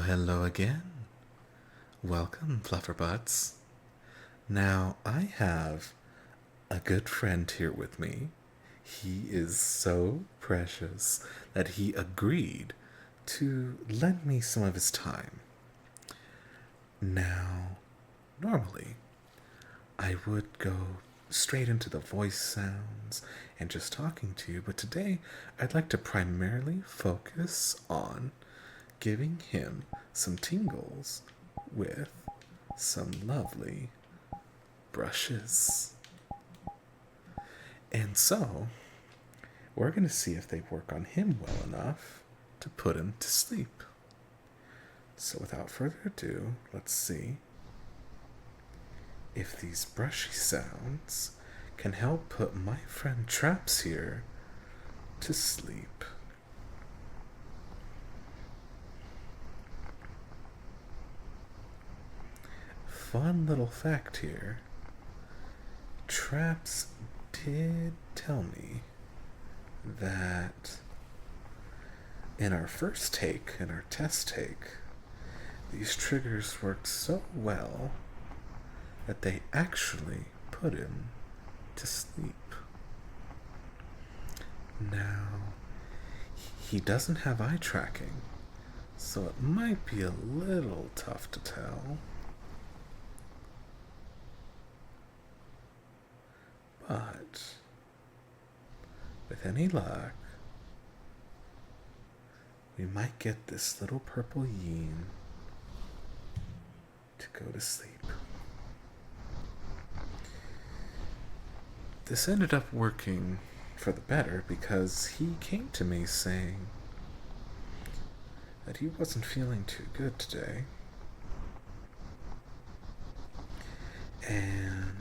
Hello again. Welcome, Flufferbutts. Now, I have a good friend here with me. He is so precious that he agreed to lend me some of his time. Now, normally, I would go straight into the voice sounds and just talking to you, but today I'd like to primarily focus on giving him some tingles with some lovely brushes. And so, we're going to see if they work on him well enough to put him to sleep. So without further ado, let's see if these brushy sounds can help put my friend Traps here to sleep. Fun little fact here. Traps did tell me that in our first take, in our test take, these triggers worked so well that they actually put him to sleep. Now, he doesn't have eye tracking, so it might be a little tough to tell. But with any luck, we might get this little purple yeen to go to sleep. This ended up working for the better because he came to me saying that he wasn't feeling too good today. And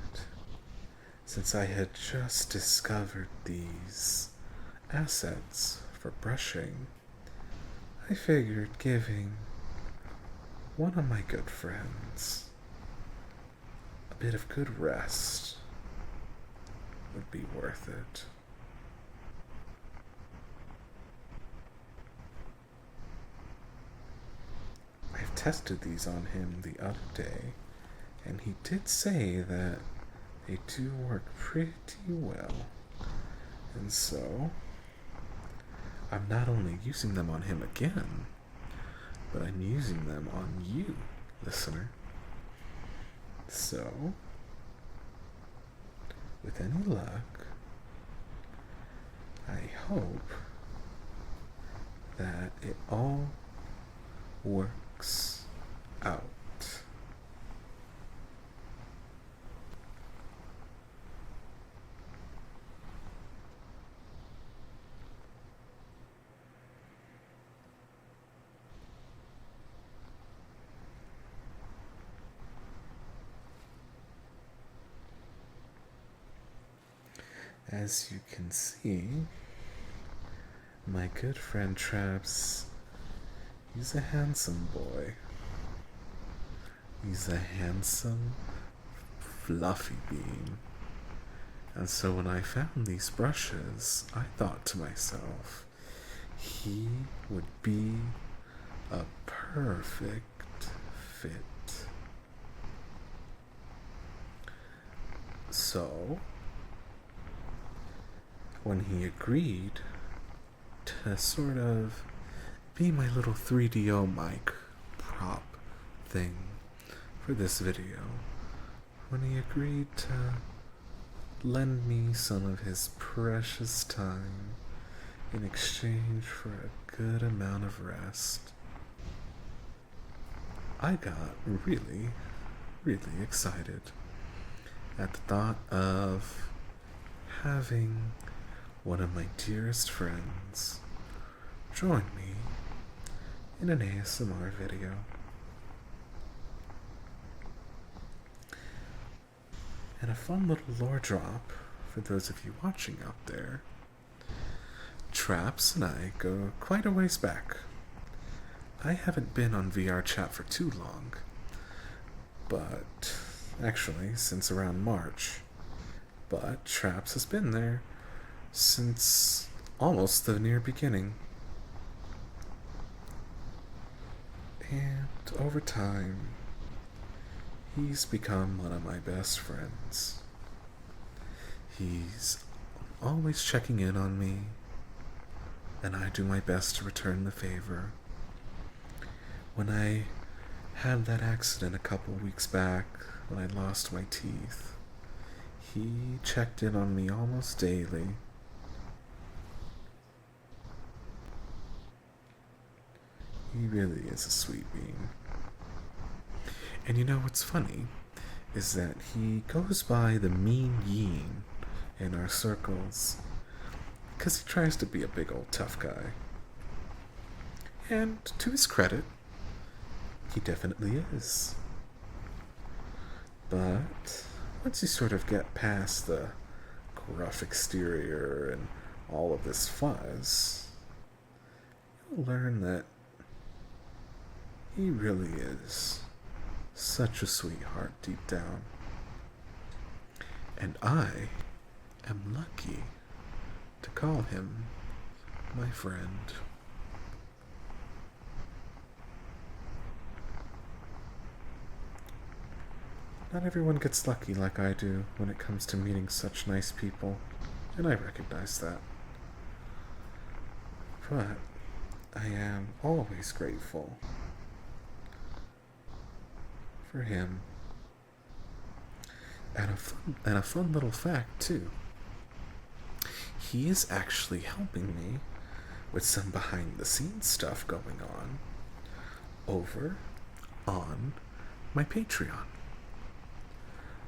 since I had just discovered these assets for brushing, I figured giving one of my good friends a bit of good rest would be worth it. I've tested these on him the other day, and he did say that they do work pretty well. And so, I'm not only using them on him again, but I'm using them on you, listener. So, with any luck, I hope that it all works out. As you can see, my good friend Traps, he's a handsome boy. He's a handsome, fluffy bean. And so when I found these brushes, I thought to myself, he would be a perfect fit. So, when he agreed to sort of be my little 3DO mic prop thing for this video, when he agreed to lend me some of his precious time in exchange for a good amount of rest, I got really, really excited at the thought of having one of my dearest friends join me in an ASMR video. And a fun little lore drop for those of you watching out there. Traps and I go quite a ways back. I haven't been on VR chat for too long, but actually since around March. But Traps has been there since almost the near beginning. And over time, he's become one of my best friends. He's always checking in on me, and I do my best to return the favor. When I had that accident a couple weeks back, when I lost my teeth, he checked in on me almost daily. He really is a sweet being. And you know what's funny is that he goes by the mean Yeen in our circles because he tries to be a big old tough guy. And to his credit, he definitely is. But once you sort of get past the gruff exterior and all of this fuzz, you'll learn that he really is such a sweetheart deep down. And I am lucky to call him my friend. Not everyone gets lucky like I do when it comes to meeting such nice people, and I recognize that. But I am always grateful for him. And a fun little fact, too. He is actually helping me with some behind-the-scenes stuff going on over on my Patreon.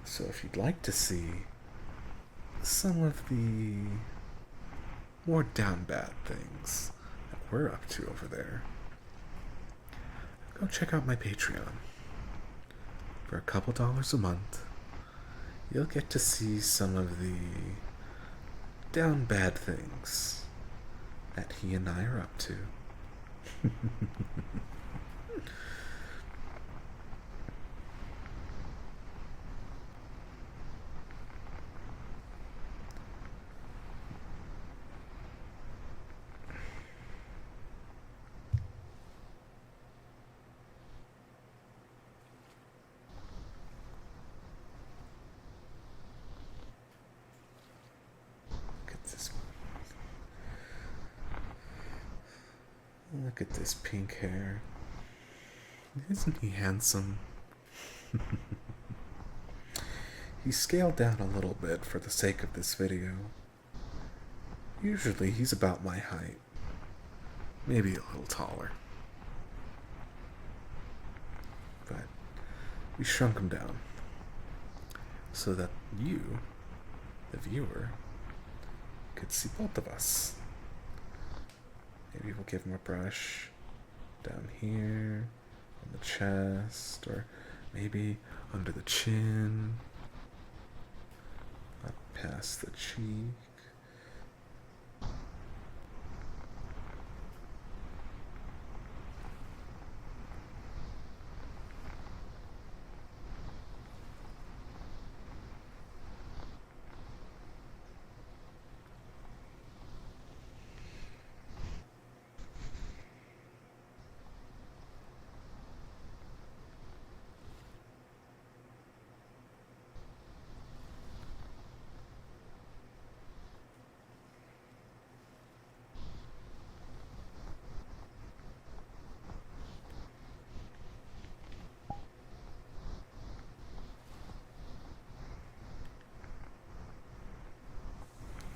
So if you'd like to see some of the more down bad things that we're up to over there, go check out my Patreon. For a couple dollars a month, you'll get to see some of the down bad things that he and I are up to. Look at this pink hair. Isn't he handsome? He's scaled down a little bit for the sake of this video. Usually he's about my height. Maybe a little taller. But we shrunk him down so that you, the viewer, could see both of us. Maybe we'll give him a brush down here on the chest, or maybe under the chin, up past the cheek.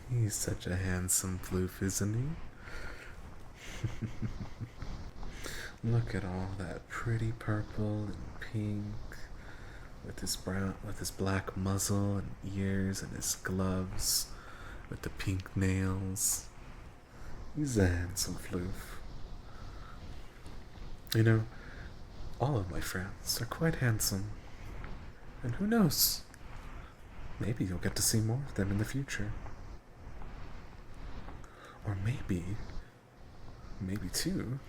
He's such a handsome floof, isn't he? Look at all that pretty purple and pink with his black muzzle and ears and his gloves with the pink nails. He's a handsome floof. You know, all of my friends are quite handsome. And who knows? Maybe you'll get to see more of them in the future. Or maybe too,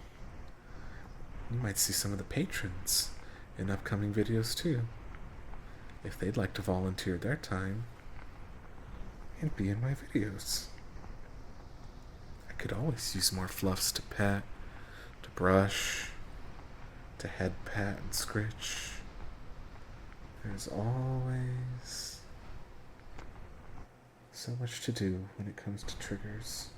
you might see some of the patrons in upcoming videos too, if they'd like to volunteer their time and be in my videos. I could always use more fluffs to pet, to brush, to head pat and scritch. There's always so much to do when it comes to triggers.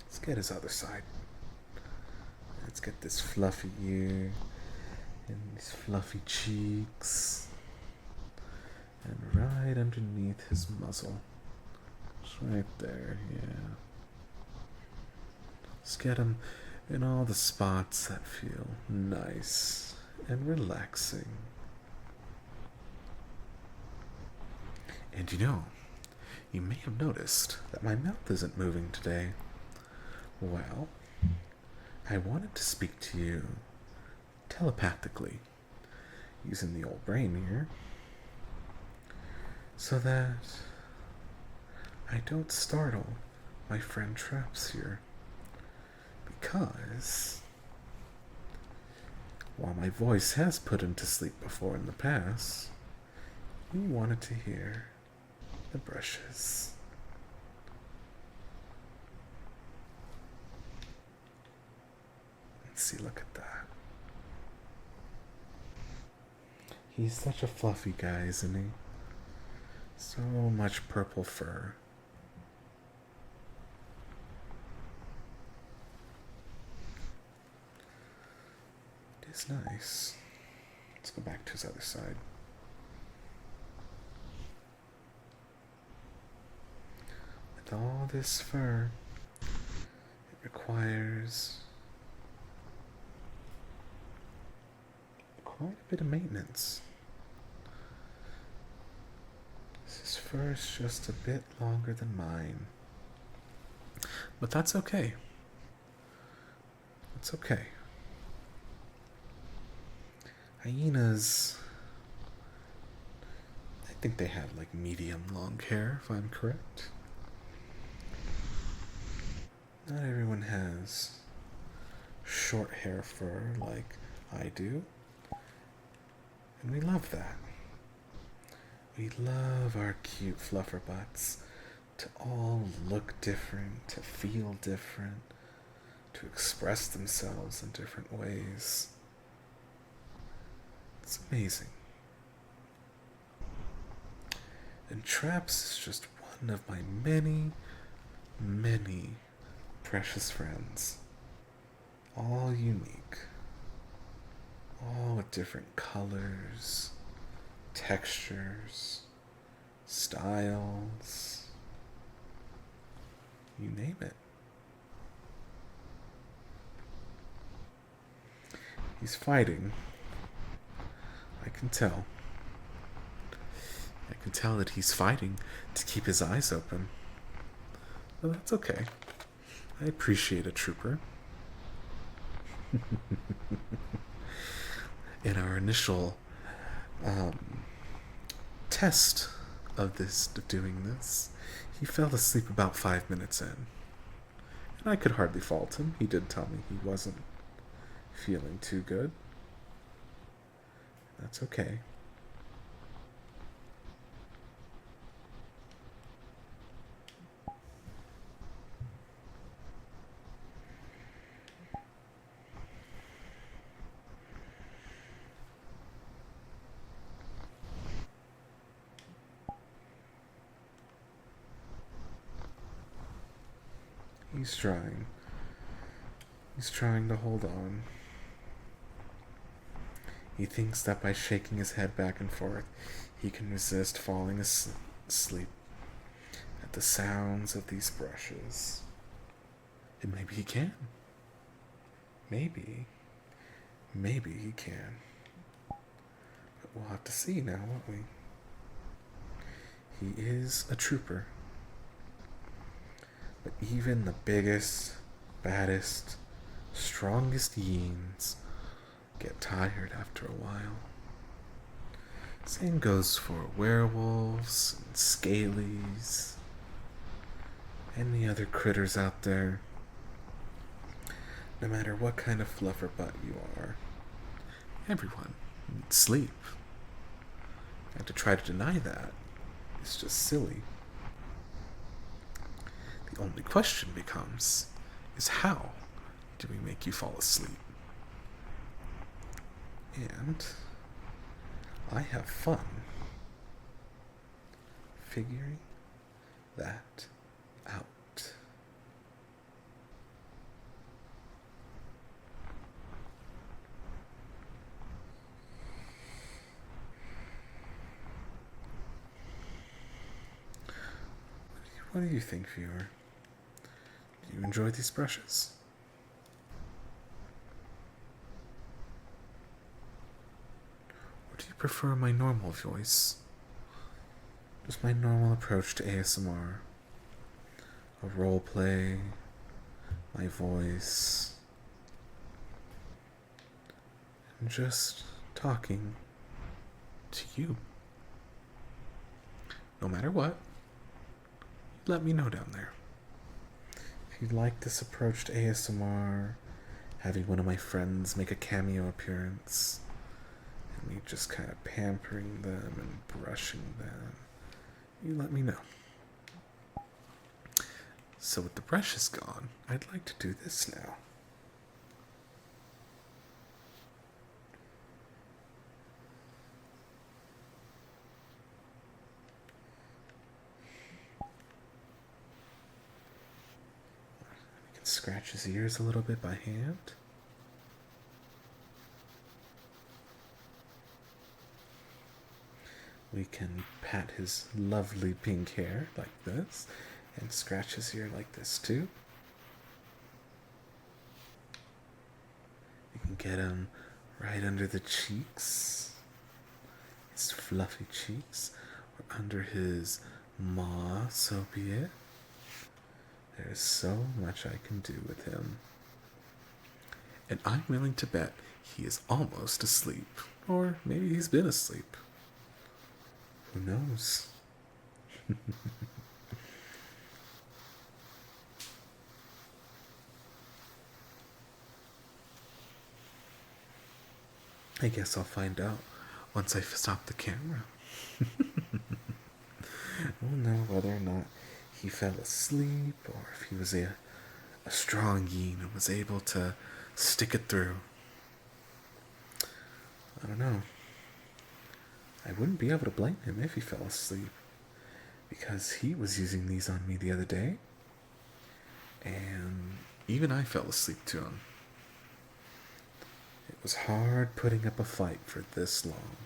Let's get his other side. Let's get this fluffy ear and these fluffy cheeks. And right underneath his muzzle. Just right there, yeah. Let's get him in all the spots that feel nice and relaxing. And you may have noticed that my mouth isn't moving today. Well, I wanted to speak to you telepathically, using the old brain here, so that I don't startle my friend Traps here. Because while my voice has put him to sleep before in the past, he wanted to hear the brushes. Let's see, look at that. He's such a fluffy guy, isn't he? So much purple fur. It is nice. Let's go back to his other side. With all this fur, it requires quite a bit of maintenance. His fur is just a bit longer than mine. But that's okay. It's okay. Hyenas, I think they have like medium long hair, if I'm correct. Not everyone has short hair fur like I do. And we love that. We love our cute fluffer butts to all look different, to feel different, to express themselves in different ways. It's amazing. And Traps is just one of my many, many precious friends. All unique. All with different colors, textures, styles. You name it. He's fighting. I can tell. I can tell that he's fighting to keep his eyes open. But that's okay. I appreciate a trooper. In our initial test of doing this, he fell asleep about 5 minutes in. And I could hardly fault him. He did tell me he wasn't feeling too good. That's okay. He's trying. He's trying to hold on. He thinks that by shaking his head back and forth, he can resist falling asleep at the sounds of these brushes. And maybe he can. Maybe he can. But we'll have to see now, won't we? He is a trooper. But even the biggest, baddest, strongest yeens get tired after a while. Same goes for werewolves and scalies, any other critters out there. No matter what kind of fluffer butt you are, everyone You need sleep. And to try to deny that is just silly. The only question becomes is how do we make you fall asleep? And I have fun figuring that out. What do you think, viewer? Do you enjoy these brushes? Or do you prefer my normal voice? Just my normal approach to ASMR? A role play, my voice, and just talking to you. No matter what, let me know down there. If you like this approach to ASMR, having one of my friends make a cameo appearance, and me just kind of pampering them and brushing them, you let me know. So with the brushes gone, I'd like to do this now. We can scratch his ears a little bit by hand. We can pat his lovely pink hair like this, and scratch his ear like this too. You can get him right under the cheeks, his fluffy cheeks, or under his maw, so be it. There is so much I can do with him. And I'm willing to bet he is almost asleep. Or maybe he's been asleep. Who knows? I guess I'll find out once I stop the camera. We'll know whether or not he fell asleep or if he was a strong yin and was able to stick it through. I don't know. I wouldn't be able to blame him if he fell asleep, because he was using these on me the other day, and even I fell asleep to him. It was hard putting up a fight for this long.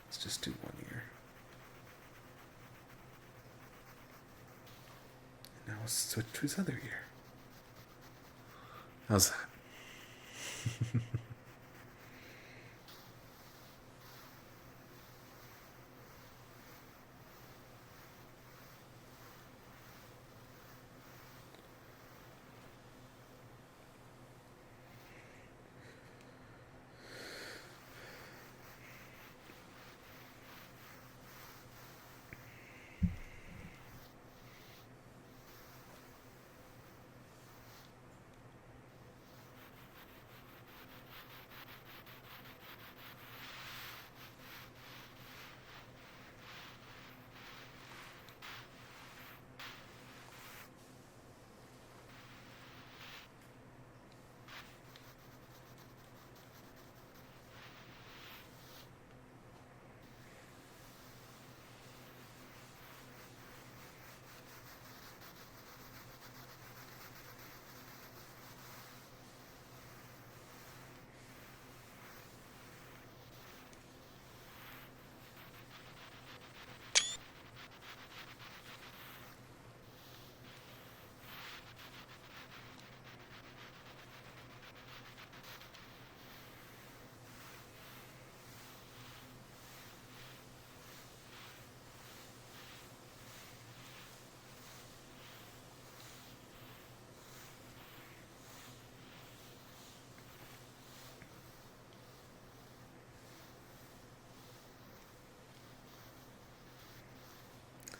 Let's just do one ear. And now let's switch to his other ear. How's that?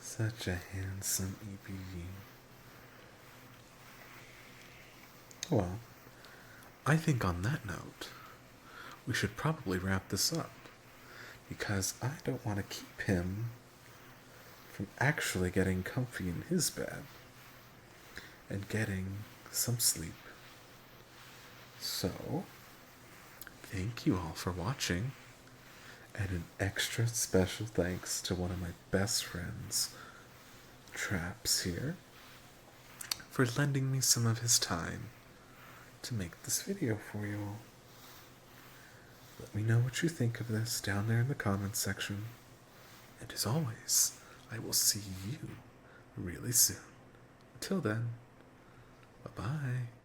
Such a handsome EPV. Well, I think on that note, we should probably wrap this up because I don't want to keep him from actually getting comfy in his bed and getting some sleep. So, thank you all for watching, and an extra special thanks to one of my best friends, Traps here, for lending me some of his time to make this video for you all. Let me know what you think of this down there in the comments section. And as always, I will see you really soon. Until then, bye-bye.